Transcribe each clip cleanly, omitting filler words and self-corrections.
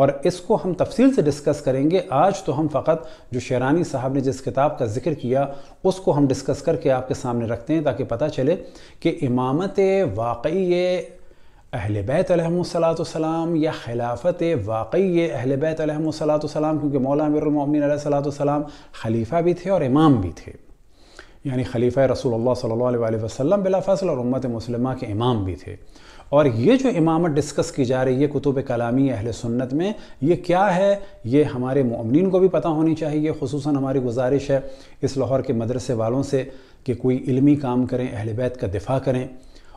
اور اس کو ہم تفصیل سے ڈسکس کریں گے۔ آج تو ہم فقط جو شیرانی صاحب نے جس کتاب کا ذکر کیا اس کو ہم ڈسکس کر کے آپ کے سامنے رکھتے ہیں، تاکہ پتہ چلے کہ امامت واقعی اہل بیت علیہم السلام یا خلافت واقعی اہل بیت علیہم السلام، کیونکہ مولا امیر المومنین علیہ السلام خلیفہ بھی تھے اور امام بھی تھے، یعنی خلیفہ رسول اللہ صلی اللہ علیہ وسلم بلا فاصل، اور امت مسلمہ کے امام بھی تھے۔ اور یہ جو امامت ڈسکس کی جا رہی ہے کتب کلامی اہل سنت میں، یہ کیا ہے، یہ ہمارے مومنین کو بھی پتہ ہونی چاہیے۔ خصوصاً ہماری گزارش ہے اس لاہور کے مدرسے والوں سے کہ کوئی علمی کام کریں، اہل بیت کا دفاع کریں،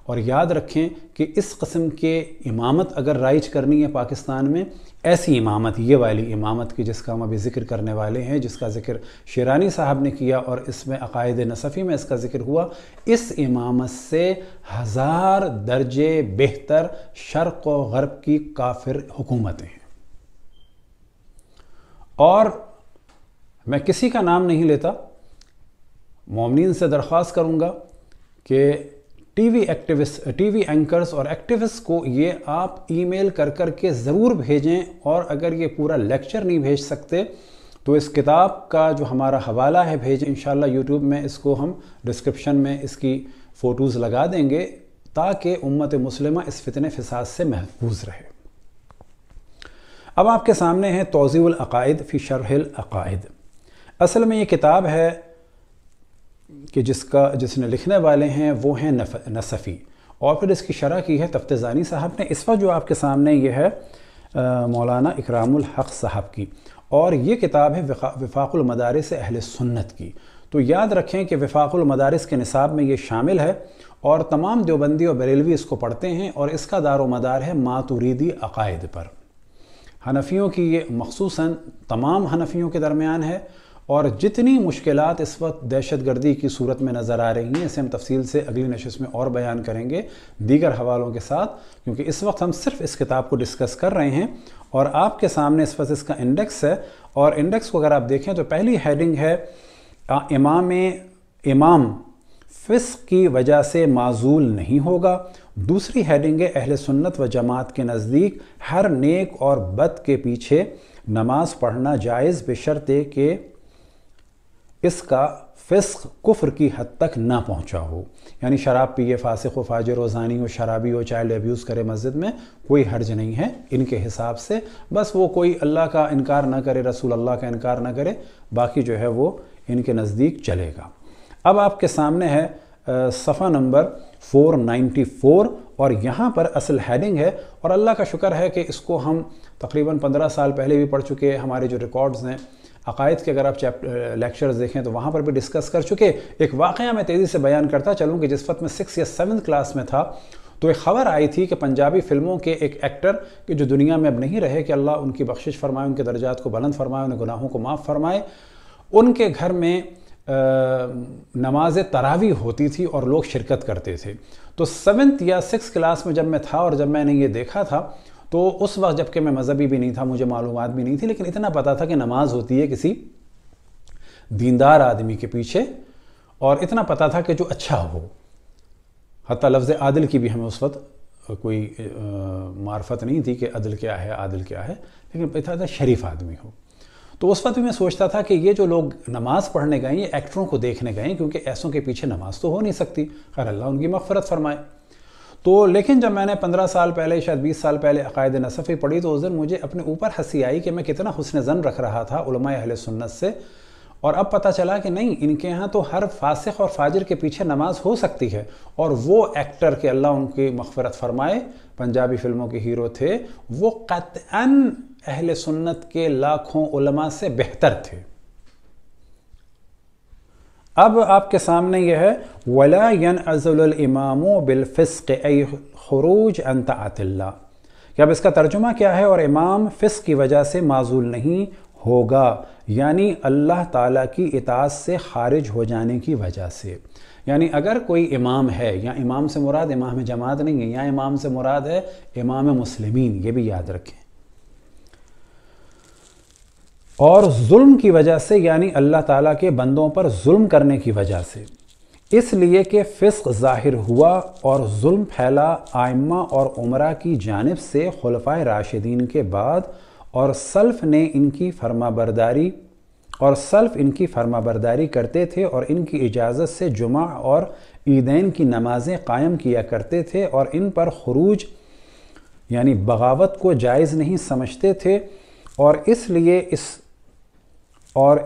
اور یاد رکھیں کہ اس قسم کے امامت اگر رائج کرنی ہے پاکستان میں، ایسی امامت، یہ والی امامت کی جس کا ہم ابھی ذکر کرنے والے ہیں، جس کا ذکر شیرانی صاحب نے کیا اور اس میں عقائد نصفی میں اس کا ذکر ہوا، اس امامت سے 1000 درجے بہتر شرق و غرب کی کافر حکومتیں ہیں۔ اور میں کسی کا نام نہیں لیتا، مومنین سے درخواست کروں گا کہ ٹی وی اینکرز اور ایکٹیوسٹ کو یہ آپ ای میل کر کے ضرور بھیجیں، اور اگر یہ پورا لیکچر نہیں بھیج سکتے تو اس کتاب کا جو ہمارا حوالہ ہے بھیجیں، انشاءاللہ یوٹیوب میں اس کو ہم ڈسکرپشن میں اس کی فوٹوز لگا دیں گے، تاکہ امت مسلمہ اس فتنہ فساد سے محفوظ رہے۔ اب آپ کے سامنے ہے توضیح العقائد فی شرح العقائد۔ اصل میں یہ کتاب ہے کہ جس نے لکھنے والے ہیں وہ ہیں نصفی، اور پھر اس کی شرح کی ہے تفتزانی صاحب نے۔ اس وقت جو آپ کے سامنے یہ ہے مولانا اکرام الحق صاحب کی، اور یہ کتاب ہے وفاق المدارس اہل سنت کی۔ تو یاد رکھیں کہ وفاق المدارس کے نصاب میں یہ شامل ہے، اور تمام دیوبندی اور بریلوی اس کو پڑھتے ہیں، اور اس کا دار و مدار ہے ماتوریدی عقائد پر۔ حنفیوں کی یہ مخصوصاً تمام حنفیوں کے درمیان ہے، اور جتنی مشکلات اس وقت دہشت گردی کی صورت میں نظر آ رہی ہیں، اسے ہم تفصیل سے اگلی نشست میں اور بیان کریں گے دیگر حوالوں کے ساتھ، کیونکہ اس وقت ہم صرف اس کتاب کو ڈسکس کر رہے ہیں، اور آپ کے سامنے اس وقت اس کا انڈیکس ہے، اور انڈیکس کو اگر آپ دیکھیں تو پہلی ہیڈنگ ہے امام فسق کی وجہ سے معزول نہیں ہوگا، دوسری ہیڈنگ ہے اہل سنت و جماعت کے نزدیک ہر نیک اور بد کے پیچھے نماز پڑھنا جائز بشرطے کہ اس کا فسق کفر کی حد تک نہ پہنچا ہو، یعنی شراب پیے، فاسق و فاجر و زانی و شرابی و چائلڈ ایبیوز کرے مسجد میں، کوئی حرج نہیں ہے ان کے حساب سے، بس وہ کوئی اللہ کا انکار نہ کرے، رسول اللہ کا انکار نہ کرے، باقی جو ہے وہ ان کے نزدیک چلے گا۔ اب آپ کے سامنے ہے صفحہ نمبر 494، اور یہاں پر اصل ہیڈنگ ہے، اور اللہ کا شکر ہے کہ اس کو ہم تقریباً 15 سال پہلے بھی پڑھ چکے، ہمارے جو ریکارڈز ہیں عقائد کے اگر آپ لیکچرز دیکھیں تو وہاں پر بھی ڈسکس کر چکے۔ ایک واقعہ میں تیزی سے بیان کرتا چلوں کہ جس وقت میں 6 یا 7 کلاس میں تھا، تو ایک خبر آئی تھی کہ پنجابی فلموں کے ایک ایکٹر کہ جو دنیا میں اب نہیں رہے، کہ اللہ ان کی بخشش فرمائے، ان کے درجات کو بلند فرمائے، ان گناہوں کو معاف فرمائے، ان کے گھر میں نماز تراویح ہوتی تھی اور لوگ شرکت کرتے تھے۔ تو 7 یا 6 کلاس میں جب میں تھا اور جب میں نے یہ دیکھا تھا، تو اس وقت جب کہ میں مذہبی بھی نہیں تھا، مجھے معلومات بھی نہیں تھی، لیکن اتنا پتا تھا کہ نماز ہوتی ہے کسی دیندار آدمی کے پیچھے، اور اتنا پتا تھا کہ جو اچھا ہو، حتیٰ لفظ عادل کی بھی ہمیں اس وقت کوئی معرفت نہیں تھی کہ عدل کیا ہے، عادل کیا ہے، لیکن پتا تھا شریف آدمی ہو۔ تو اس وقت بھی میں سوچتا تھا کہ یہ جو لوگ نماز پڑھنے گئے، یہ ایکٹروں کو دیکھنے گئے، کیونکہ ایسوں کے پیچھے نماز تو ہو نہیں سکتی، خیر اللہ ان کی مغفرت فرمائے۔ تو لیکن جب میں نے 15 سال پہلے، شاید 20 سال پہلے عقائد نصفی پڑھی، تو اس دن مجھے اپنے اوپر ہنسی آئی کہ میں کتنا حسن ظن رکھ رہا تھا علماء اہل سنت سے، اور اب پتہ چلا کہ نہیں، ان کے ہاں تو ہر فاسق اور فاجر کے پیچھے نماز ہو سکتی ہے، اور وہ ایکٹر کہ اللہ ان کی مغفرت فرمائے پنجابی فلموں کے ہیرو تھے، وہ قطعاً اہل سنت کے لاکھوں علماء سے بہتر تھے۔ اب آپ کے سامنے یہ ہے وَلَا يَنْعَزُلُ الْإِمَامُ بِالْفِسْقِ أَيْ خُرُوجْ عَنْ طَاعَةِ اللَّهِ، کہ اب اس کا ترجمہ کیا ہے، اور امام فسق کی وجہ سے معزول نہیں ہوگا، یعنی اللہ تعالیٰ کی اطاعت سے خارج ہو جانے کی وجہ سے۔ یعنی اگر کوئی امام ہے، یا امام سے مراد امام جماعت نہیں ہے، یا امام سے مراد ہے امام مسلمین، یہ بھی یاد رکھیں، اور ظلم کی وجہ سے، یعنی اللہ تعالیٰ کے بندوں پر ظلم کرنے کی وجہ سے، اس لیے کہ فسق ظاہر ہوا اور ظلم پھیلا ائمہ اور امراء کی جانب سے خلفائے راشدین کے بعد، اور سلف ان کی فرما برداری کرتے تھے اور ان کی اجازت سے جمعہ اور عیدین کی نمازیں قائم کیا کرتے تھے اور ان پر خروج یعنی بغاوت کو جائز نہیں سمجھتے تھے اور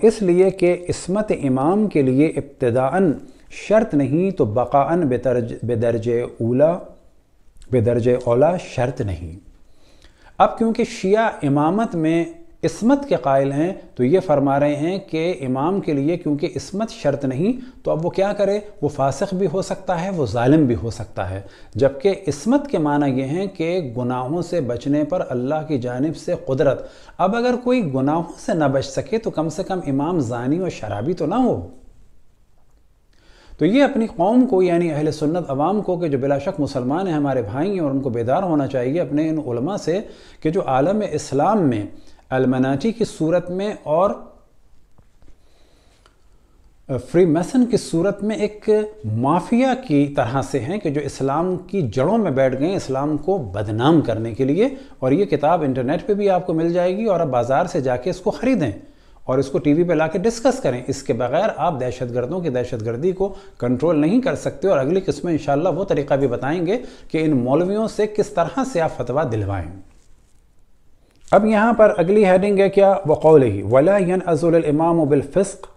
اس لیے کہ عصمت امام کے لیے ابتداءً شرط نہیں تو بقاءً بدرجہ اولا شرط نہیں۔ اب کیونکہ شیعہ امامت میں عصمت کے قائل ہیں تو یہ فرما رہے ہیں کہ امام کے لیے کیونکہ عصمت شرط نہیں تو اب وہ کیا کرے، وہ فاسق بھی ہو سکتا ہے، وہ ظالم بھی ہو سکتا ہے، جبکہ عصمت کے معنی یہ ہیں کہ گناہوں سے بچنے پر اللہ کی جانب سے قدرت۔ اب اگر کوئی گناہوں سے نہ بچ سکے تو کم سے کم امام زانی اور شرابی تو نہ ہو۔ تو یہ اپنی قوم کو یعنی اہل سنت عوام کو کہ جو بلا شک مسلمان ہیں، ہمارے بھائی ہیں، اور ان کو بیدار ہونا چاہیے اپنے ان علماء سے کہ جو عالم اسلام میں المناٹی کی صورت میں اور فری میسن کی صورت میں ایک مافیا کی طرح سے ہیں کہ جو اسلام کی جڑوں میں بیٹھ گئے اسلام کو بدنام کرنے کے لیے۔ اور یہ کتاب انٹرنیٹ پہ بھی آپ کو مل جائے گی اور آپ بازار سے جا کے اس کو خریدیں اور اس کو ٹی وی پہ لا کے ڈسکس کریں۔ اس کے بغیر آپ دہشت گردوں کی دہشت گردی کو کنٹرول نہیں کر سکتے، اور اگلی قسم میں انشاءاللہ وہ طریقہ بھی بتائیں گے کہ ان مولویوں سے کس طرح سے آپ فتویٰ دلوائیں۔ اب یہاں پر اگلی ہیڈنگ ہے کیا، وقولہ ولا ينعزل الامام بالفسق۔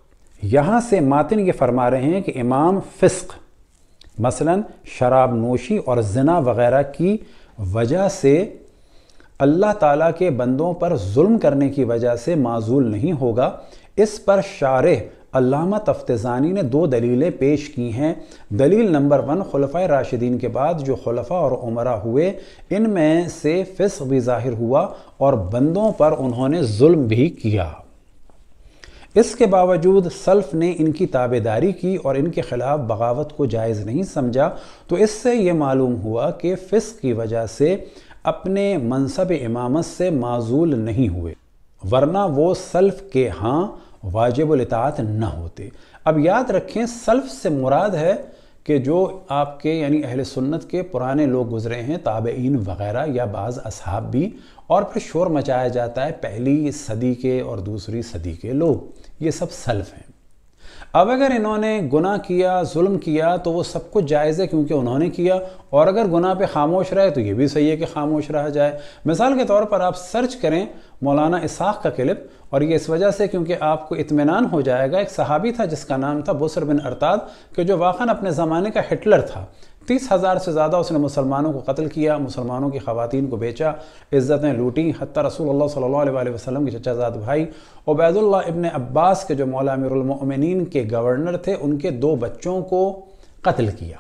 یہاں سے ماتن یہ فرما رہے ہیں کہ امام فسق مثلا شراب نوشی اور زنا وغیرہ کی وجہ سے اللہ تعالیٰ کے بندوں پر ظلم کرنے کی وجہ سے معزول نہیں ہوگا۔ اس پر شارح علامہ تفتزانی نے 2 دلیلیں پیش کی ہیں۔ دلیل نمبر 1، خلفائے راشدین کے بعد جو خلفاء اور عمراء ہوئے ان میں سے فسق بھی ظاہر ہوا اور بندوں پر انہوں نے ظلم بھی کیا۔ اس کے باوجود سلف نے ان کی تابعداری کی اور ان کے خلاف بغاوت کو جائز نہیں سمجھا، تو اس سے یہ معلوم ہوا کہ فسق کی وجہ سے اپنے منصب امامت سے معزول نہیں ہوئے، ورنہ وہ سلف کے ہاں واجب الاطاعت نہ ہوتے۔ اب یاد رکھیں سلف سے مراد ہے کہ جو آپ کے یعنی اہل سنت کے پرانے لوگ گزرے ہیں، تابعین وغیرہ یا بعض اصحاب بھی، اور پھر شور مچایا جاتا ہے پہلی صدی کے اور دوسری صدی کے لوگ، یہ سب سلف ہیں۔ اب اگر انہوں نے گناہ کیا، ظلم کیا تو وہ سب کچھ جائز ہے کیونکہ انہوں نے کیا، اور اگر گناہ پہ خاموش رہے تو یہ بھی صحیح ہے کہ خاموش رہا جائے۔ مثال کے طور پر آپ سرچ کریں مولانا اسحاق کا کلپ، اور یہ اس وجہ سے کیونکہ آپ کو اطمینان ہو جائے گا، ایک صحابی تھا جس کا نام تھا بسر بن ارتاد کہ جو واقعاً اپنے زمانے کا ہٹلر تھا۔ 30,000 سے زیادہ اس نے مسلمانوں کو قتل کیا، مسلمانوں کی خواتین کو بیچا، عزتیں لوٹیں، حتیٰ رسول اللہ صلی اللہ علیہ وسلم کے چچا زاد بھائی عبید اللہ ابن عباس کے جو مولا امیر المؤمنین کے گورنر تھے ان کے 2 بچوں کو قتل کیا۔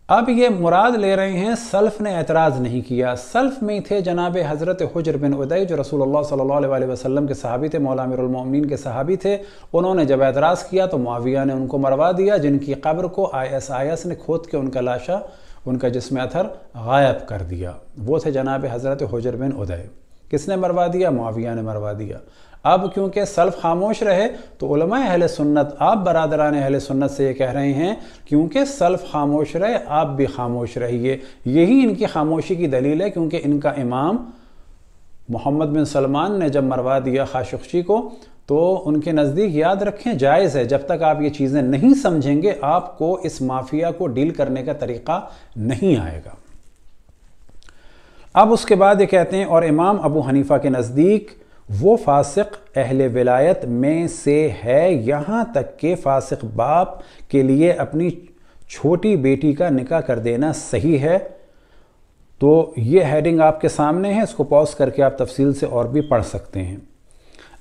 اب یہ مراد لے رہے ہیں سلف نے اعتراض نہیں کیا، سلف میں تھے جناب حضرت حجر بن عدی جو رسول اللہ صلی اللہ علیہ وسلم کے صحابی تھے، مولا امیر المؤمنین کے صحابی تھے۔ انہوں نے جب اعتراض کیا تو معاویہ نے ان کو مروا دیا، جن کی قبر کو ISIS نے کھود کے ان کا لاشا، ان کا جسم اطہر غائب کر دیا۔ وہ تھے جناب حضرت حجر بن عدی۔ کس نے مروا دیا؟ معاویہ نے مروا دیا۔ اب کیونکہ سلف خاموش رہے تو علماء اہل سنت، آپ برادران اہل سنت سے یہ کہہ رہے ہیں کیونکہ سلف خاموش رہے آپ بھی خاموش رہیے۔ یہی ان کی خاموشی کی دلیل ہے، کیونکہ ان کا امام محمد بن سلمان نے جب مروا دیا خاشقچی کو تو ان کے نزدیک یاد رکھیں جائز ہے، جب تک آپ یہ چیزیں نہیں سمجھیں گے آپ کو اس مافیا کو ڈیل کرنے کا طریقہ نہیں آئے گا۔ اب اس کے بعد یہ کہتے ہیں اور امام ابو حنیفہ کے نزدیک وہ فاسق اہل ولایت میں سے ہے، یہاں تک کہ فاسق باپ کے لیے اپنی چھوٹی بیٹی کا نکاح کر دینا صحیح ہے۔ تو یہ ہیڈنگ آپ کے سامنے ہے، اس کو پاز کر کے آپ تفصیل سے اور بھی پڑھ سکتے ہیں۔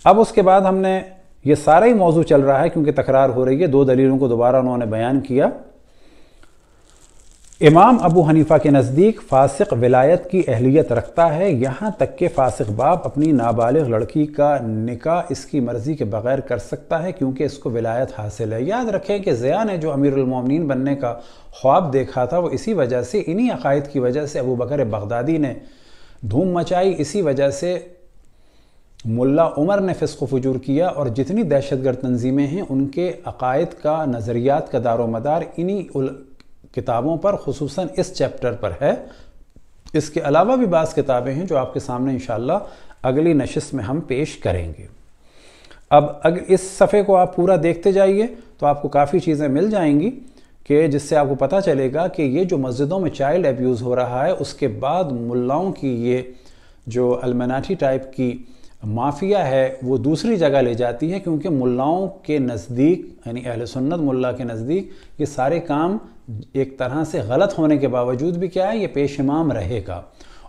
اب اس کے بعد ہم نے یہ سارا ہی موضوع چل رہا ہے کیونکہ تکرار ہو رہی ہے، 2 دلیلوں کو دوبارہ انہوں نے بیان کیا۔ امام ابو حنیفہ کے نزدیک فاسق ولایت کی اہلیت رکھتا ہے، یہاں تک کہ فاسق باپ اپنی نابالغ لڑکی کا نکاح اس کی مرضی کے بغیر کر سکتا ہے کیونکہ اس کو ولایت حاصل ہے۔ یاد رکھیں کہ ضیاء نے جو امیر المومنین بننے کا خواب دیکھا تھا وہ اسی وجہ سے، انہی عقائد کی وجہ سے ابو بکر بغدادی نے دھوم مچائی، اسی وجہ سے ملا عمر نے فسق و فجور کیا، اور جتنی دہشت گرد تنظیمیں ہیں ان کے عقائد کا، نظریات کا دار و مدار انہی کتابوں پر، خصوصاً اس چیپٹر پر ہے۔ اس کے علاوہ بھی بعض کتابیں ہیں جو آپ کے سامنے انشاءاللہ اگلی نشست میں ہم پیش کریں گے۔ اب اگر اس صفحے کو آپ پورا دیکھتے جائیے تو آپ کو کافی چیزیں مل جائیں گی کہ جس سے آپ کو پتہ چلے گا کہ یہ جو مسجدوں میں چائلڈ ایبیوز ہو رہا ہے، اس کے بعد ملاؤں کی یہ جو المناٹی ٹائپ کی مافیا ہے وہ دوسری جگہ لے جاتی ہے، کیونکہ ملاؤں کے نزدیک یعنی اہل سنت ملا کے نزدیک یہ سارے کام ایک طرح سے غلط ہونے کے باوجود بھی کیا ہے، یہ پیش امام رہے گا۔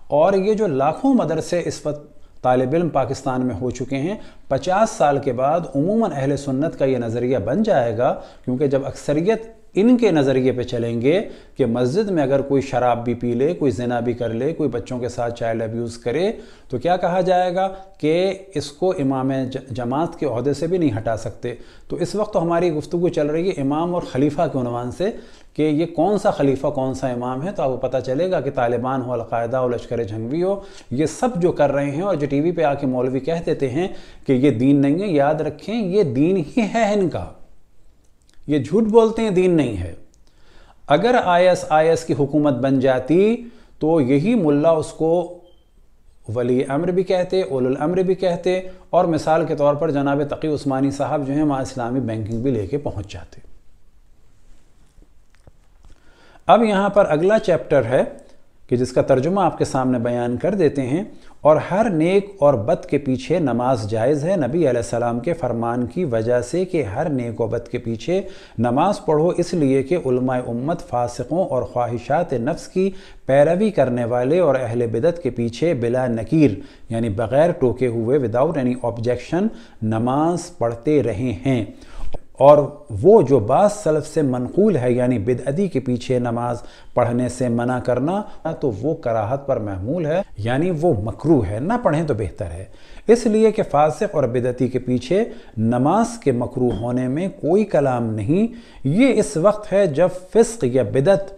اور یہ جو لاکھوں مدرسے اس وقت طالب علم پاکستان میں ہو چکے ہیں، 50 سال کے بعد عموماً اہل سنت کا یہ نظریہ بن جائے گا، کیونکہ جب اکثریت ان کے نظریے پہ چلیں گے کہ مسجد میں اگر کوئی شراب بھی پی لے، کوئی زنا بھی کر لے، کوئی بچوں کے ساتھ چائلڈ ایبیوز کرے تو کیا کہا جائے گا کہ اس کو امام جماعت کے عہدے سے بھی نہیں ہٹا سکتے۔ تو اس وقت تو ہماری گفتگو چل رہی ہے امام اور خلیفہ کے عنوان سے کہ یہ کون سا خلیفہ کون سا امام ہے، تو آپ کو پتہ چلے گا کہ طالبان ہو، القاعدہ ہو، لشکر جھنگوی ہو، یہ سب جو کر رہے ہیں اور جو ٹی وی پہ آ کے مولوی کہہ دیتے ہیں کہ یہ دین نہیں ہے، یاد رکھیں یہ دین ہی ہے ان کا، یہ جھوٹ بولتے ہیں، دین نہیں ہے۔ اگر IS کی حکومت بن جاتی تو یہی ملا اس کو ولی امر بھی کہتے، اولو الامر بھی کہتے، اور مثال کے طور پر جناب تقی عثمانی صاحب جو ہیں وہاں اسلامی بینکنگ بھی لے کے پہنچ جاتے۔ اب یہاں پر اگلا چیپٹر ہے کہ جس کا ترجمہ آپ کے سامنے بیان کر دیتے ہیں، اور ہر نیک اور بد کے پیچھے نماز جائز ہے، نبی علیہ السلام کے فرمان کی وجہ سے کہ ہر نیک و بد کے پیچھے نماز پڑھو، اس لیے کہ علماء امت فاسقوں اور خواہشات نفس کی پیروی کرنے والے اور اہل بدعت کے پیچھے بلا نکیر یعنی بغیر ٹوکے ہوئے وداؤٹ اینی آبجیکشن نماز پڑھتے رہے ہیں، اور وہ جو بعض سلف سے منقول ہے یعنی بدعتی کے پیچھے نماز پڑھنے سے منع کرنا تو وہ کراہت پر محمول ہے، یعنی وہ مکروہ ہے، نہ پڑھیں تو بہتر ہے، اس لیے کہ فاسق اور بدعتی کے پیچھے نماز کے مکروہ ہونے میں کوئی کلام نہیں۔ یہ اس وقت ہے جب فسق یا بدعت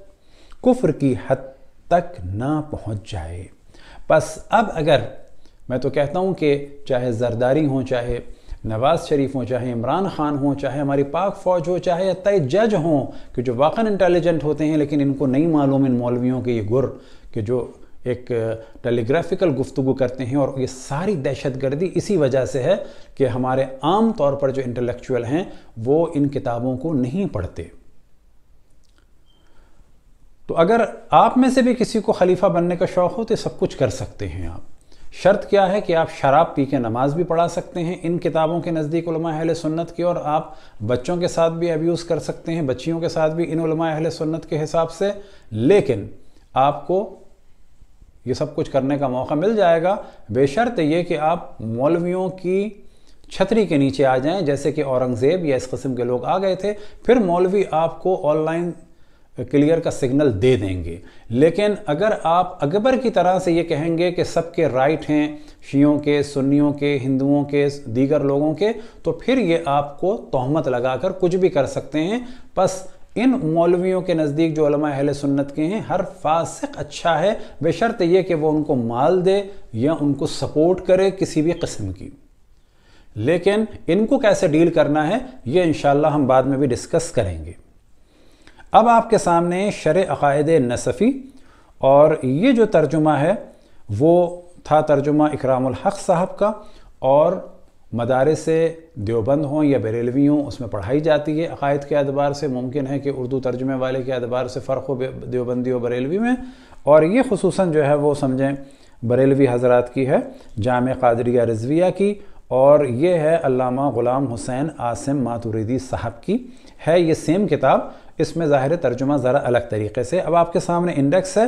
کفر کی حد تک نہ پہنچ جائے۔ بس اب اگر میں تو کہتا ہوں کہ چاہے زرداری ہوں، چاہے نواز شریف ہوں، چاہے عمران خان ہوں، چاہے ہماری پاک فوج ہو، چاہے حتیٰ جج ہوں کہ جو واقعاً انٹیلیجنٹ ہوتے ہیں لیکن ان کو نہیں معلوم ان مولویوں کے یہ گر کہ جو ایک ٹیلی گرافیکل گفتگو کرتے ہیں، اور یہ ساری دہشت گردی اسی وجہ سے ہے کہ ہمارے عام طور پر جو انٹلیکچوئل ہیں وہ ان کتابوں کو نہیں پڑھتے۔ تو اگر آپ میں سے بھی کسی کو خلیفہ بننے کا شوق ہو تو سب کچھ کر سکتے ہیں آپ۔ شرط کیا ہے کہ آپ شراب پی کے نماز بھی پڑھا سکتے ہیں ان کتابوں کے نزدیک علماء اہل سنت کی، اور آپ بچوں کے ساتھ بھی ایبیوز کر سکتے ہیں، بچیوں کے ساتھ بھی ان علماء اہل سنت کے حساب سے، لیکن آپ کو یہ سب کچھ کرنے کا موقع مل جائے گا بے شرط یہ کہ آپ مولویوں کی چھتری کے نیچے آ جائیں، جیسے کہ اورنگزیب یا اس قسم کے لوگ آ گئے تھے، پھر مولوی آپ کو آن لائن کلیئر کا سگنل دے دیں گے۔ لیکن اگر آپ اکبر کی طرح سے یہ کہیں گے کہ سب کے رائٹ ہیں، شیعوں کے، سنیوں کے، ہندوؤں کے، دیگر لوگوں کے، تو پھر یہ آپ کو تہمت لگا کر کچھ بھی کر سکتے ہیں۔ بس ان مولویوں کے نزدیک جو علماء اہل سنت کے ہیں ہر فاسق اچھا ہے، بے شرط یہ کہ وہ ان کو مال دے یا ان کو سپورٹ کرے کسی بھی قسم کی۔ لیکن ان کو کیسے ڈیل کرنا ہے یہ انشاءاللہ ہم بعد میں بھی ڈسکس کریں گے۔ اب آپ کے سامنے شرح عقائد نصفی، اور یہ جو ترجمہ ہے وہ تھا ترجمہ اکرام الحق صاحب کا، اور مدارس دیوبند ہوں یا بریلوی ہوں اس میں پڑھائی جاتی ہے۔ عقائد کے اعتبار سے ممکن ہے کہ اردو ترجمے والے کے اعتبار سے فرق ہو دیوبندی و بریلوی میں، اور یہ خصوصاً جو ہے وہ سمجھیں بریلوی حضرات کی ہے، جامع قادریہ رضویہ کی، اور یہ ہے علامہ غلام حسین عاصم ماتوریدی صاحب کی ہے، یہ سیم کتاب، اس میں ظاہر ترجمہ ذرا الگ طریقے سے۔ اب آپ کے سامنے انڈیکس ہے،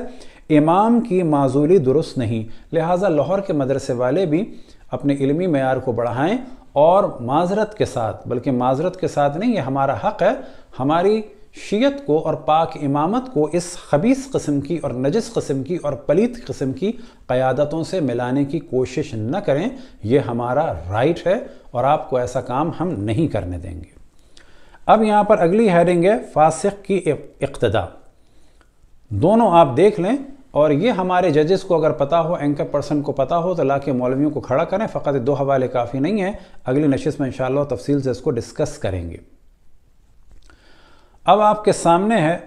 امام کی معزولی درست نہیں، لہٰذا لاہور کے مدرسے والے بھی اپنے علمی معیار کو بڑھائیں، اور معذرت کے ساتھ، بلکہ معذرت کے ساتھ نہیں، یہ ہمارا حق ہے، ہماری شیعت کو اور پاک امامت کو اس خبیث قسم کی اور نجس قسم کی اور پلیت قسم کی قیادتوں سے ملانے کی کوشش نہ کریں، یہ ہمارا رائٹ ہے اور آپ کو ایسا کام ہم نہیں کرنے دیں گے۔ اب یہاں پر اگلی ہیڈنگ ہے فاسق کی اقتداء، دونوں آپ دیکھ لیں، اور یہ ہمارے ججز کو اگر پتا ہو، اینکر پرسن کو پتا ہو تو لا کے مولویوں کو کھڑا کریں، فقط 2 حوالے کافی نہیں ہیں، اگلی نشست میں انشاءاللہ تفصیل سے اس کو ڈسکس کریں گے۔ اب آپ کے سامنے ہے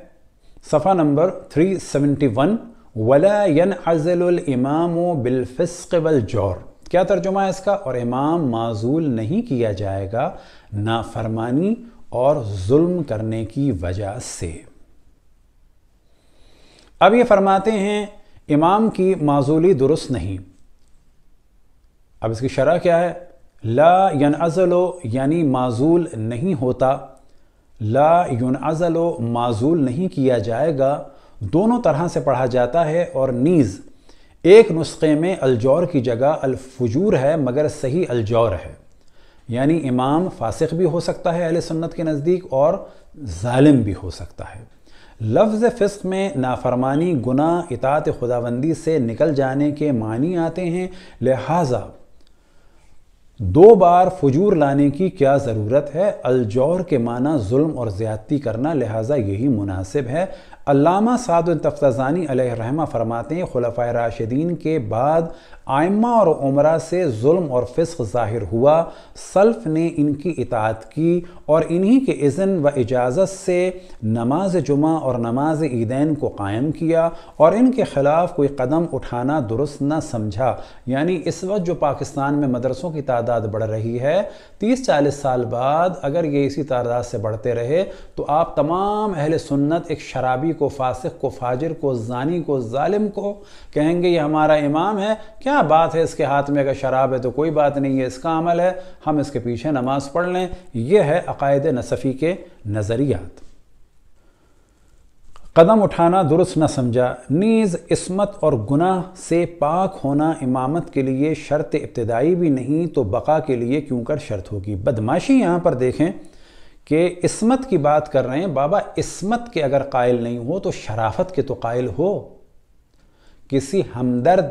صفحہ نمبر 371، ولا ينعزل الامام بالفسق والجور، کیا ترجمہ ہے اس کا؟ اور امام معزول نہیں کیا جائے گا نافرمانی اور ظلم کرنے کی وجہ سے۔ اب یہ فرماتے ہیں امام کی معزولی درست نہیں۔ اب اس کی شرح کیا ہے؟ لا ينعزل یعنی معزول نہیں ہوتا، لا ينعزل معزول نہیں کیا جائے گا، دونوں طرح سے پڑھا جاتا ہے، اور نیز ایک نسخے میں الجور کی جگہ الفجور ہے مگر صحیح الجور ہے، یعنی امام فاسق بھی ہو سکتا ہے اہل سنت کے نزدیک اور ظالم بھی ہو سکتا ہے۔ لفظ فسق میں نافرمانی، گناہ، اطاعت خداوندی سے نکل جانے کے معنی آتے ہیں، لہٰذا دو بار فجور لانے کی کیا ضرورت ہے؟ الجور کے معنی ظلم اور زیادتی کرنا، لہٰذا یہی مناسب ہے۔ علامہ سعد التفتزانی علیہ الرحمہ فرماتے ہیں خلفائے راشدین کے بعد ائمہ اور عمرہ سے ظلم اور فسق ظاہر ہوا، سلف نے ان کی اطاعت کی اور انہی کے اذن و اجازت سے نماز جمعہ اور نماز عیدین کو قائم کیا، اور ان کے خلاف کوئی قدم اٹھانا درست نہ سمجھا۔ یعنی اس وقت جو پاکستان میں مدرسوں کی تعداد بڑھ رہی ہے، 30-40 سال بعد اگر یہ اسی تعداد سے بڑھتے رہے تو آپ تمام اہل سنت ایک شرابی کو، فاسق کو، فاجر کو، زانی کو، ظالم کو کہیں گے یہ ہمارا امام ہے، کیا بات ہے اس کے ہاتھ میں اگر شراب ہے تو کوئی بات نہیں ہے، اس کا عمل ہے، ہم اس کے پیچھے نماز پڑھ لیں۔ یہ ہے عقائد نصفی کے نظریات۔ قدم اٹھانا درست نہ سمجھا، نیز عصمت اور گناہ سے پاک ہونا امامت کے لیے شرط ابتدائی بھی نہیں تو بقا کے لیے کیوں کر شرط ہوگی۔ بدماشی یہاں پر دیکھیں کہ عصمت کی بات کر رہے ہیں، بابا عصمت کے اگر قائل نہیں ہو تو شرافت کے تو قائل ہو، کسی ہمدرد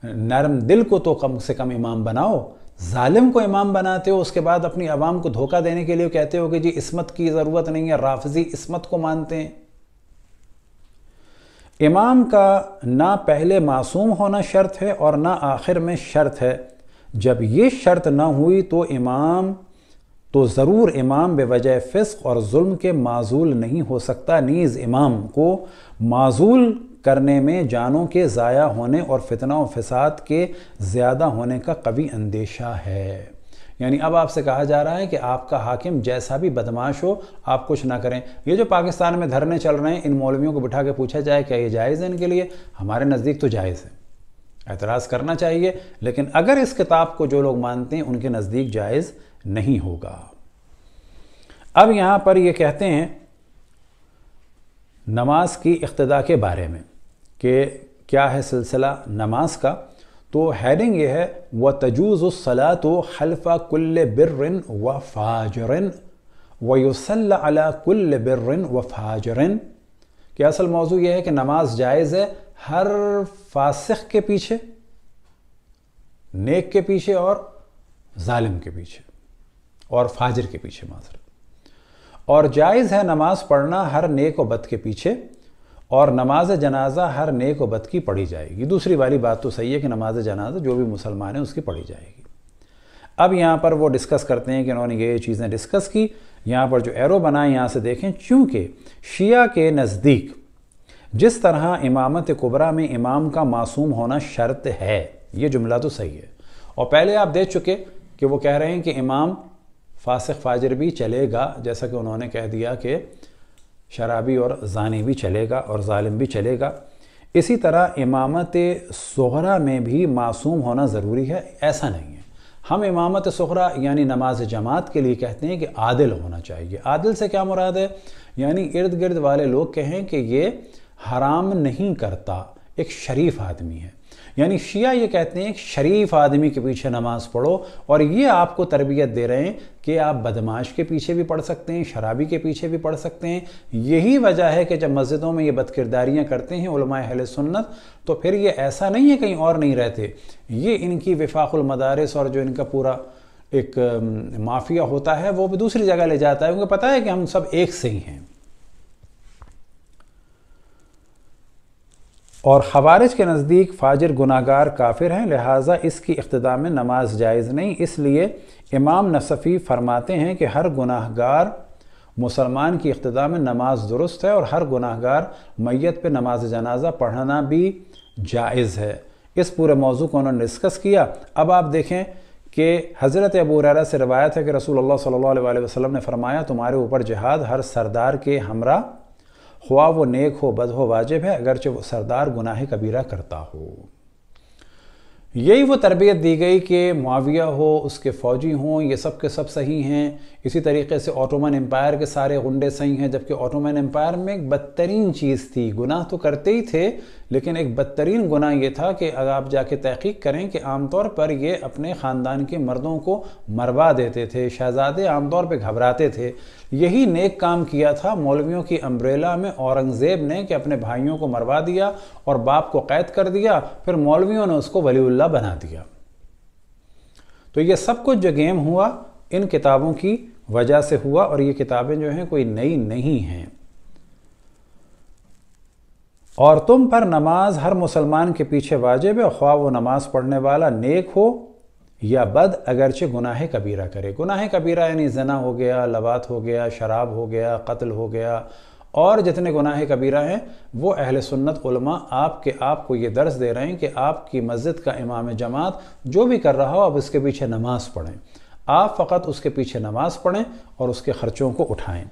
نرم دل کو تو کم سے کم امام بناؤ۔ ظالم کو امام بناتے ہو، اس کے بعد اپنی عوام کو دھوکہ دینے کے لیے کہتے ہو کہ جی عصمت کی ضرورت نہیں ہے، رافضی عصمت کو مانتے ہیں۔ امام کا نہ پہلے معصوم ہونا شرط ہے اور نہ آخر میں شرط ہے، جب یہ شرط نہ ہوئی تو ضرور امام بے وجہ فسق اور ظلم کے معزول نہیں ہو سکتا، نیز امام کو معزول کرنے میں جانوں کے ضائع ہونے اور فتنہ و فساد کے زیادہ ہونے کا قوی اندیشہ ہے۔ یعنی اب آپ سے کہا جا رہا ہے کہ آپ کا حاکم جیسا بھی بدماش ہو آپ کچھ نہ کریں۔ یہ جو پاکستان میں دھرنے چل رہے ہیں، ان مولویوں کو بٹھا کے پوچھا جائے کیا یہ جائز ہے ان کے لیے؟ ہمارے نزدیک تو جائز ہے، اعتراض کرنا چاہیے، لیکن اگر اس کتاب کو جو لوگ مانتے ہیں ان کے نزدیک جائز نہیں ہوگا۔ اب یہاں پر یہ کہتے ہیں نماز کی اقتداء کے بارے میں کہ کیا ہے سلسلہ نماز کا، تو ہیڈنگ یہ ہے وَتَجُوزُ الصَّلَاةُ خَلْفَ كُلِّ بِرٍ وَفَاجِرٍ وَيُصَلَّ عَلَى كُلِّ بِرٍ وَفَاجِرٍ، کہ اصل موضوع یہ ہے کہ نماز جائز ہے ہر فاسق کے پیچھے، نیک کے پیچھے اور ظالم کے پیچھے اور فاجر کے پیچھے معذرت، اور جائز ہے نماز پڑھنا ہر نیک و بد کے پیچھے، اور نماز جنازہ ہر نیک و بد کی پڑھی جائے گی۔ دوسری والی بات تو صحیح ہے کہ نماز جنازہ جو بھی مسلمان ہے اس کی پڑھی جائے گی۔ اب یہاں پر وہ ڈسکس کرتے ہیں کہ انہوں نے یہ چیزیں ڈسکس کی، یہاں پر جو ایرو بنائیں یہاں سے دیکھیں، چونکہ شیعہ کے نزدیک جس طرح امامت کبریٰ میں امام کا معصوم ہونا شرط ہے، یہ جملہ تو صحیح ہے، اور پہلے آپ دیکھ چکے کہ وہ کہہ رہے ہیں کہ امام فاسق فاجر بھی چلے گا، جیسا کہ انہوں نے کہہ دیا کہ شرابی اور زانی بھی چلے گا اور ظالم بھی چلے گا۔ اسی طرح امامت صغریٰ میں بھی معصوم ہونا ضروری ہے، ایسا نہیں ہے۔ ہم امامت صغریٰ یعنی نماز جماعت کے لیے کہتے ہیں کہ عادل ہونا چاہیے۔ عادل سے کیا مراد ہے؟ یعنی ارد گرد والے لوگ کہیں کہ یہ حرام نہیں کرتا، ایک شریف آدمی ہے۔ یعنی شیعہ یہ کہتے ہیں کہ شریف آدمی کے پیچھے نماز پڑھو، اور یہ آپ کو تربیت دے رہے ہیں کہ آپ بدماش کے پیچھے بھی پڑھ سکتے ہیں، شرابی کے پیچھے بھی پڑھ سکتے ہیں۔ یہی وجہ ہے کہ جب مسجدوں میں یہ بدکرداریاں کرتے ہیں علماء اہل سنت، تو پھر یہ ایسا نہیں ہے کہیں اور نہیں رہتے، یہ ان کی وفاق المدارس اور جو ان کا پورا ایک مافیا ہوتا ہے وہ بھی دوسری جگہ لے جاتا ہے، کیونکہ پتہ ہے کہ ہم سب ایک سے ہی ہیں۔ اور خوارج کے نزدیک فاجر گناہگار کافر ہیں، لہٰذا اس کی اقتداء میں نماز جائز نہیں۔ اس لیے امام نصفی فرماتے ہیں کہ ہر گناہگار مسلمان کی اقتدا میں نماز درست ہے اور ہر گناہگار میت پہ نماز جنازہ پڑھنا بھی جائز ہے۔ اس پورے موضوع کو انہوں نے ڈسکس کیا۔ اب آپ دیکھیں کہ حضرت ابو ہریرہ سے روایت ہے کہ رسول اللہ صلی اللہ علیہ وسلم نے فرمایا تمہارے اوپر جہاد ہر سردار کے ہمراہ، خواہ وہ نیک ہو بد ہو، واجب ہے اگرچہ وہ سردار گناہ کبیرہ کرتا ہو۔ یہی وہ تربیت دی گئی کہ معاویہ ہو، اس کے فوجی ہوں، یہ سب کے سب صحیح ہیں۔ اسی طریقے سے اوٹومن امپائر کے سارے غنڈے صحیح ہیں، جبکہ اوٹومن امپائر میں ایک بدترین چیز تھی، گناہ تو کرتے ہی تھے لیکن ایک بدترین گناہ یہ تھا کہ اگر آپ جا کے تحقیق کریں کہ عام طور پر یہ اپنے خاندان کے مردوں کو مروا دیتے تھے، شہزادے عام طور پہ گھبراتے تھے۔ یہی نیک کام کیا تھا مولویوں کی امبریلا میں اورنگزیب نے کہ اپنے بھائیوں کو مروا دیا اور باپ کو قید کر دیا، پھر مولویوں نے اس کو ولی اللہ بنا دیا۔ تو یہ سب کچھ جو گیم ہوا ان کتابوں کی وجہ سے ہوا، اور یہ کتابیں جو ہیں کوئی نئی نہیں ہیں۔ اور تم پر نماز ہر مسلمان کے پیچھے واجب ہے، خواہ وہ نماز پڑھنے والا نیک ہو یا بد اگرچہ گناہ کبیرہ کرے۔ گناہ کبیرہ یعنی زنا ہو گیا، لواط ہو گیا، شراب ہو گیا، قتل ہو گیا، اور جتنے گناہ کبیرہ ہیں وہ اہل سنت علماء آپ کو یہ درس دے رہے ہیں کہ آپ کی مسجد کا امام جماعت جو بھی کر رہا ہو آپ اس کے پیچھے نماز پڑھیں، آپ فقط اس کے پیچھے نماز پڑھیں اور اس کے خرچوں کو اٹھائیں۔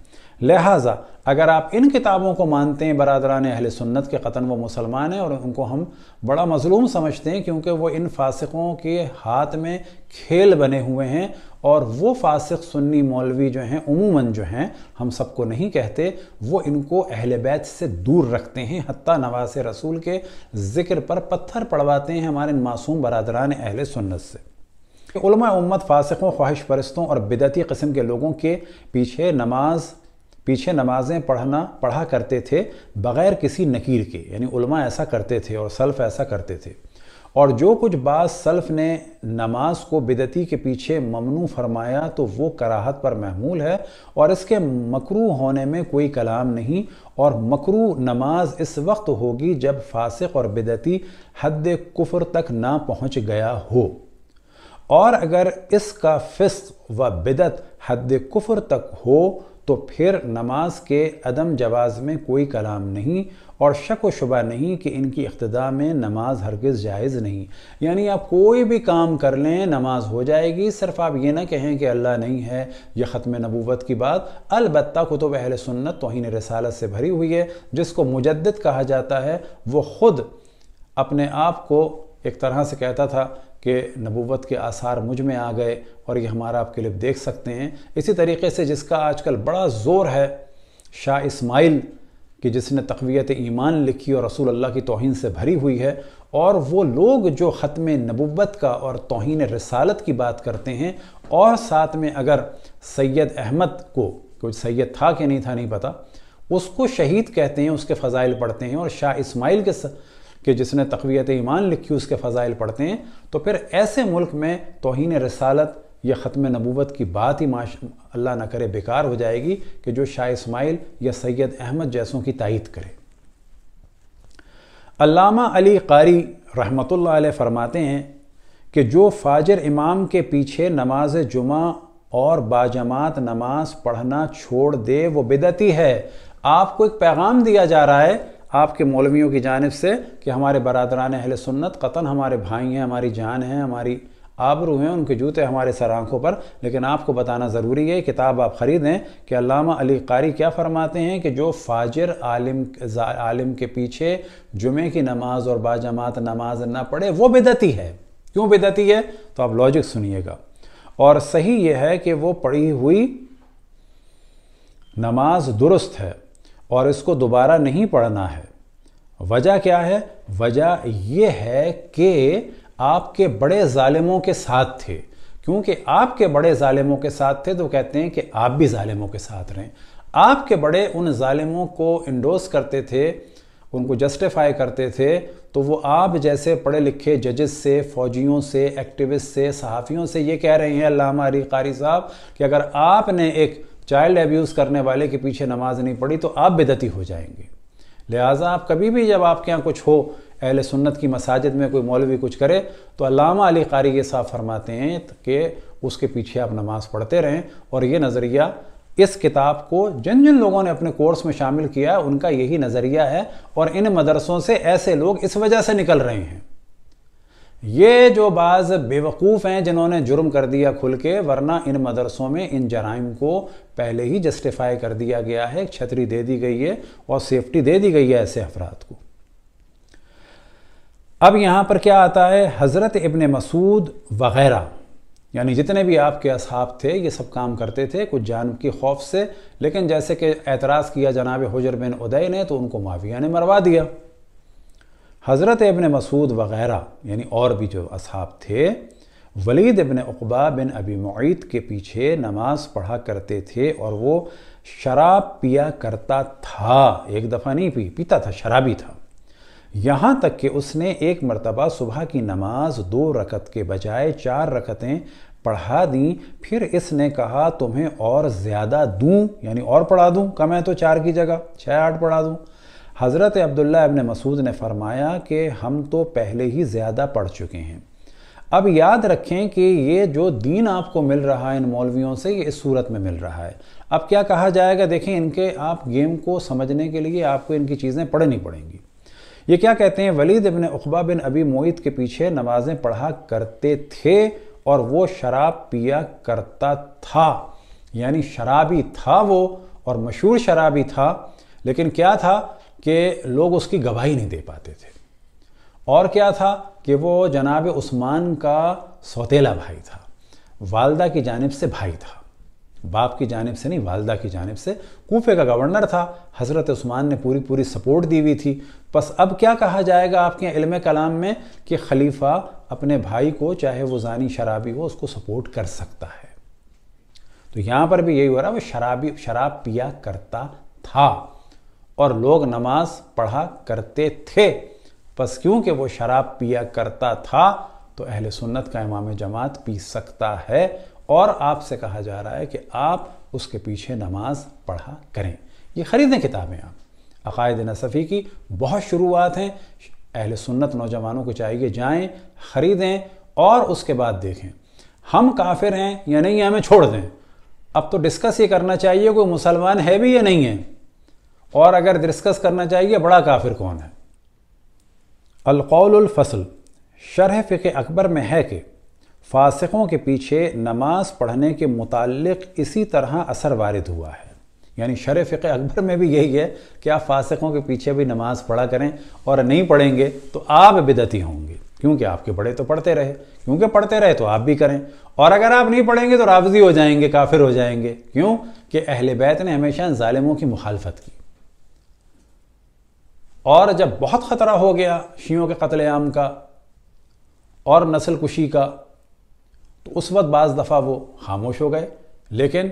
لہٰذا اگر آپ ان کتابوں کو مانتے ہیں برادران اہل سنت کے قطعاً وہ مسلمان ہیں، اور ان کو ہم بڑا مظلوم سمجھتے ہیں کیونکہ وہ ان فاسقوں کے ہاتھ میں کھیل بنے ہوئے ہیں، اور وہ فاسق سنی مولوی جو ہیں عموماً جو ہیں، ہم سب کو نہیں کہتے، وہ ان کو اہل بیت سے دور رکھتے ہیں، حتیٰ نواس رسول کے ذکر پر پتھر پڑواتے ہیں ہمارے ان برادران اہل سنت سے۔ علماء امت فاسقوں، خواہش پرستوں اور بدعتی قسم کے لوگوں کے پیچھے نمازیں پڑھا کرتے تھے بغیر کسی نکیر کے، یعنی علماء ایسا کرتے تھے اور سلف ایسا کرتے تھے۔ اور جو کچھ بعض سلف نے نماز کو بدعتی کے پیچھے ممنوع فرمایا تو وہ کراہت پر محمول ہے، اور اس کے مکروہ ہونے میں کوئی کلام نہیں، اور مکروہ نماز اس وقت ہوگی جب فاسق اور بدعتی حد کفر تک نہ پہنچ گیا ہو، اور اگر اس کا فسق و بدعت حد کفر تک ہو تو پھر نماز کے عدم جواز میں کوئی کلام نہیں، اور شک و شبہ نہیں کہ ان کی اقتداء میں نماز ہرگز جائز نہیں۔ یعنی آپ کوئی بھی کام کر لیں نماز ہو جائے گی، صرف آپ یہ نہ کہیں کہ اللہ نہیں ہے، یہ ختم نبوت کی بات۔ البتہ کتب اہل سنت توہین رسالت سے بھری ہوئی ہے، جس کو مجدد کہا جاتا ہے، وہ خود اپنے آپ کو ایک طرح سے کہتا تھا کہ نبوت کے آثار مجھ میں آ گئے، اور یہ ہمارا آپ کلپ دیکھ سکتے ہیں۔ اسی طریقے سے جس کا آج کل بڑا زور ہے شاہ اسماعیل، کہ جس نے تقویت ایمان لکھی اور رسول اللہ کی توہین سے بھری ہوئی ہے، اور وہ لوگ جو ختم نبوت کا اور توہین رسالت کی بات کرتے ہیں، اور ساتھ میں اگر سید احمد کو، کوئی سید تھا کہ نہیں تھا نہیں پتہ، اس کو شہید کہتے ہیں، اس کے فضائل پڑھتے ہیں، اور شاہ اسماعیل کہ جس نے تقویت ایمان لکھی اس کے فضائل پڑھتے ہیں، تو پھر ایسے ملک میں توہین رسالت یا ختم نبوت کی بات ہی اللہ نہ کرے بیکار ہو جائے گی کہ جو شاہ اسماعیل یا سید احمد جیسوں کی تائید کرے۔ علامہ علی قاری رحمۃ اللہ علیہ فرماتے ہیں کہ جو فاجر امام کے پیچھے نماز جمعہ اور باجماعت نماز پڑھنا چھوڑ دے وہ بدعتی ہے۔ آپ کو ایک پیغام دیا جا رہا ہے آپ کے مولویوں کی جانب سے کہ ہمارے برادران اہل سنت قطعاً ہمارے بھائی ہیں، ہماری جان ہیں، ہماری آبرو ہیں، ان کے جوتے ہمارے سر آنکھوں پر، لیکن آپ کو بتانا ضروری ہے، کتاب آپ خریدیں کہ علامہ علی قاری کیا فرماتے ہیں کہ جو فاجر عالم کے پیچھے جمعے کی نماز اور باجماعت نماز نہ پڑھے وہ بدعتی ہے۔ کیوں بدعتی ہے؟ تو آپ لاجک سنیے گا۔ اور صحیح یہ ہے کہ وہ پڑھی ہوئی نماز درست ہے اور اس کو دوبارہ نہیں پڑھنا ہے۔ وجہ کیا ہے؟ وجہ یہ ہے کہ آپ کے بڑے ظالموں کے ساتھ تھے، کیونکہ آپ کے بڑے ظالموں کے ساتھ تھے تو کہتے ہیں کہ آپ بھی ظالموں کے ساتھ رہیں۔ آپ کے بڑے ان ظالموں کو انڈوس کرتے تھے، ان کو جسٹیفائی کرتے تھے، تو وہ آپ جیسے پڑھے لکھے ججز سے، فوجیوں سے، ایکٹیوسٹ سے، صحافیوں سے یہ کہہ رہے ہیں علامہ علی قاری صاحب کہ اگر آپ نے ایک چائلڈ ایبیوز کرنے والے کے پیچھے نماز نہیں پڑھی تو آپ بدعتی ہو جائیں گے۔ لہٰذا آپ کبھی بھی جب آپ کے یہاں کچھ ہو، اہل سنت کی مساجد میں کوئی مولوی کچھ کرے، تو علامہ علی قاری یہ صاحب فرماتے ہیں کہ اس کے پیچھے آپ نماز پڑھتے رہیں، اور یہ نظریہ اس کتاب کو جن جن لوگوں نے اپنے کورس میں شامل کیا ان کا یہی نظریہ ہے، اور ان مدرسوں سے ایسے لوگ اس وجہ سے نکل رہے ہیں۔ یہ جو بعض بیوقوف ہیں جنہوں نے جرم کر دیا کھل کے، ورنہ ان مدرسوں میں ان جرائم کو پہلے ہی جسٹیفائی کر دیا گیا ہے، ایک چھتری دے دی گئی ہے اور سیفٹی دے دی گئی ہے ایسے افراد کو۔ اب یہاں پر کیا آتا ہے؟ حضرت ابن مسعود وغیرہ، یعنی جتنے بھی آپ کے اصحاب تھے یہ سب کام کرتے تھے کچھ جان کی خوف سے، لیکن جیسے کہ اعتراض کیا جناب حجر بن عدی نے تو ان کو معاویہ نے مروا دیا۔ حضرت ابن مسعود وغیرہ یعنی اور بھی جو اصحاب تھے، ولید ابن عقبہ بن ابی معیط کے پیچھے نماز پڑھا کرتے تھے، اور وہ شراب پیا کرتا تھا، ایک دفعہ نہیں پیتا تھا، شرابی تھا، یہاں تک کہ اس نے ایک مرتبہ صبح کی نماز 2 رکعت کے بجائے 4 رکعتیں پڑھا دیں، پھر اس نے کہا تمہیں اور زیادہ دوں، یعنی اور پڑھا دوں، کم ہے تو 4 کی جگہ 6-8 پڑھا دوں۔ حضرت عبداللہ ابن مسعود نے فرمایا کہ ہم تو پہلے ہی زیادہ پڑھ چکے ہیں۔ اب یاد رکھیں کہ یہ جو دین آپ کو مل رہا ہے ان مولویوں سے، یہ اس صورت میں مل رہا ہے۔ اب کیا کہا جائے گا؟ دیکھیں ان کے آپ گیم کو سمجھنے کے لیے آپ کو ان کی چیزیں پڑھنی پڑیں گی۔ یہ کیا کہتے ہیں؟ ولید ابن عقبہ بن ابی معیط کے پیچھے نمازیں پڑھا کرتے تھے اور وہ شراب پیا کرتا تھا، یعنی شرابی تھا وہ، اور مشہور شرابی تھا، لیکن کیا تھا کہ لوگ اس کی گواہی نہیں دے پاتے تھے۔ اور کیا تھا کہ وہ جناب عثمان کا سوتیلا بھائی تھا، والدہ کی جانب سے بھائی تھا، باپ کی جانب سے نہیں، والدہ کی جانب سے، کوفے کا گورنر تھا، حضرت عثمان نے پوری سپورٹ دی ہوئی تھی۔ پس اب کیا کہا جائے گا آپ کے علم کلام میں کہ خلیفہ اپنے بھائی کو چاہے وہ زانی شرابی ہو اس کو سپورٹ کر سکتا ہے۔ تو یہاں پر بھی یہی ہو رہا ہے، وہ شراب پیا کرتا تھا اور لوگ نماز پڑھا کرتے تھے، پس کیونکہ وہ شراب پیا کرتا تھا تو اہل سنت کا امام جماعت پی سکتا ہے، اور آپ سے کہا جا رہا ہے کہ آپ اس کے پیچھے نماز پڑھا کریں۔ یہ خریدیں کتابیں آپ، عقائد نصفی کی بہت شروعات ہیں، اہل سنت نوجوانوں کو چاہیے جائیں خریدیں اور اس کے بعد دیکھیں ہم کافر ہیں یا نہیں، ہمیں چھوڑ دیں۔ اب تو ڈسکس یہ کرنا چاہیے کوئی مسلمان ہے بھی یا نہیں ہے، اور اگر ڈسکس کرنا چاہیے بڑا کافر کون ہے۔ القول الفصل شرح فقہ اکبر میں ہے کہ فاسقوں کے پیچھے نماز پڑھنے کے متعلق اسی طرح اثر وارد ہوا ہے، یعنی شرح فقہ اکبر میں بھی یہی ہے کہ آپ فاسقوں کے پیچھے بھی نماز پڑھا کریں، اور نہیں پڑھیں گے تو آپ بدعتی ہوں گے، کیونکہ آپ کے بڑے تو پڑھتے رہے، کیونکہ پڑھتے رہے تو آپ بھی کریں، اور اگر آپ نہیں پڑھیں گے تو رافضی ہو جائیں گے، کافر ہو جائیں گے۔ کیوں کہ اہل بیت نے ہمیشہ ظالموں کی مخالفت کی، اور جب بہت خطرہ ہو گیا شیعوں کے قتل عام کا اور نسل کشی کا تو اس وقت بعض دفعہ وہ خاموش ہو گئے، لیکن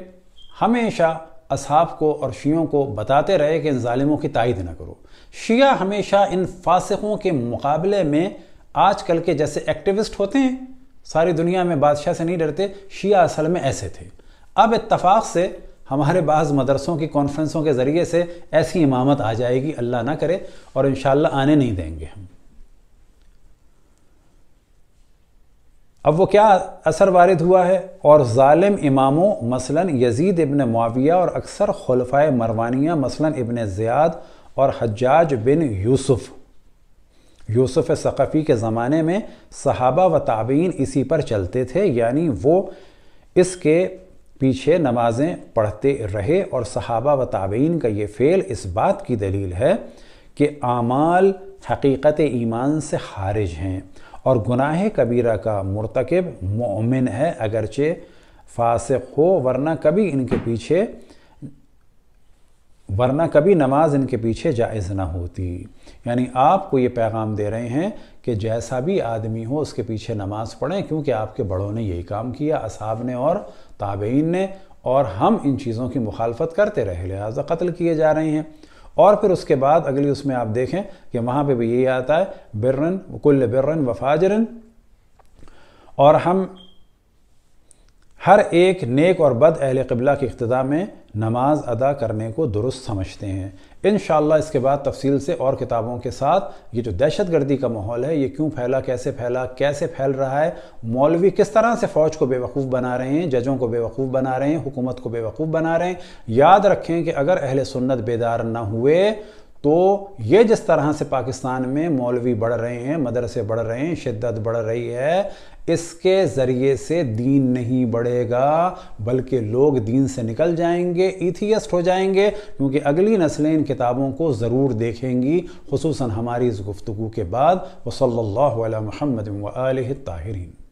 ہمیشہ اصحاب کو اور شیعوں کو بتاتے رہے کہ ان ظالموں کی تائید نہ کرو۔ شیعہ ہمیشہ ان فاسقوں کے مقابلے میں آج کل کے جیسے ایکٹیوسٹ ہوتے ہیں، ساری دنیا میں بادشاہ سے نہیں ڈرتے، شیعہ اصل میں ایسے تھے۔ اب اتفاق سے ہمارے بعض مدرسوں کی کانفرنسوں کے ذریعے سے ایسی امامت آ جائے گی، اللہ نہ کرے، اور انشاءاللہ آنے نہیں دیں گے ہم۔ اب وہ کیا اثر وارد ہوا ہے؟ اور ظالم اماموں مثلاً یزید ابن معاویہ اور اکثر خلفائے مروانیہ مثلاً ابن زیاد اور حجاج بن یوسف ثقفی کے زمانے میں صحابہ و تابعین اسی پر چلتے تھے، یعنی وہ اس کے پیچھے نمازیں پڑھتے رہے، اور صحابہ و تابعین کا یہ فعل اس بات کی دلیل ہے کہ اعمال حقیقت ایمان سے خارج ہیں، اور گناہ کبیرہ کا مرتکب مومن ہے اگرچہ فاسق ہو، ورنہ کبھی نماز ان کے پیچھے جائز نہ ہوتی۔ یعنی آپ کو یہ پیغام دے رہے ہیں کہ جیسا بھی آدمی ہو اس کے پیچھے نماز پڑھیں، کیونکہ آپ کے بڑوں نے یہی کام کیا، اصحاب نے اور تابعین نے، اور ہم ان چیزوں کی مخالفت کرتے رہے، لہذا قتل کیے جا رہے ہیں۔ اور پھر اس کے بعد اگلی اس میں آپ دیکھیں کہ وہاں پہ بھی یہی آتا ہے برن کل برن و فاجرن، اور ہم ہر ایک نیک اور بد اہل قبلہ کی اقتداء میں نماز ادا کرنے کو درست سمجھتے ہیں۔ انشاءاللہ اس کے بعد تفصیل سے اور کتابوں کے ساتھ یہ جو دہشت گردی کا ماحول ہے یہ کیوں پھیلا، کیسے پھیل رہا ہے، مولوی کس طرح سے فوج کو بے وقوف بنا رہے ہیں، ججوں کو بے وقوف بنا رہے ہیں، حکومت کو بے وقوف بنا رہے ہیں۔ یاد رکھیں کہ اگر اہل سنت بیدار نہ ہوئے تو یہ جس طرح سے پاکستان میں مولوی بڑھ رہے ہیں، مدرسے بڑھ رہے ہیں، شدت بڑھ رہی ہے، اس کے ذریعے سے دین نہیں بڑھے گا بلکہ لوگ دین سے نکل جائیں گے، ایتھیسٹ ہو جائیں گے، کیونکہ اگلی نسلیں ان کتابوں کو ضرور دیکھیں گی، خصوصاً ہماری اس گفتگو کے بعد۔ وصلی اللہ علی محمد وآلہ الطاہرین۔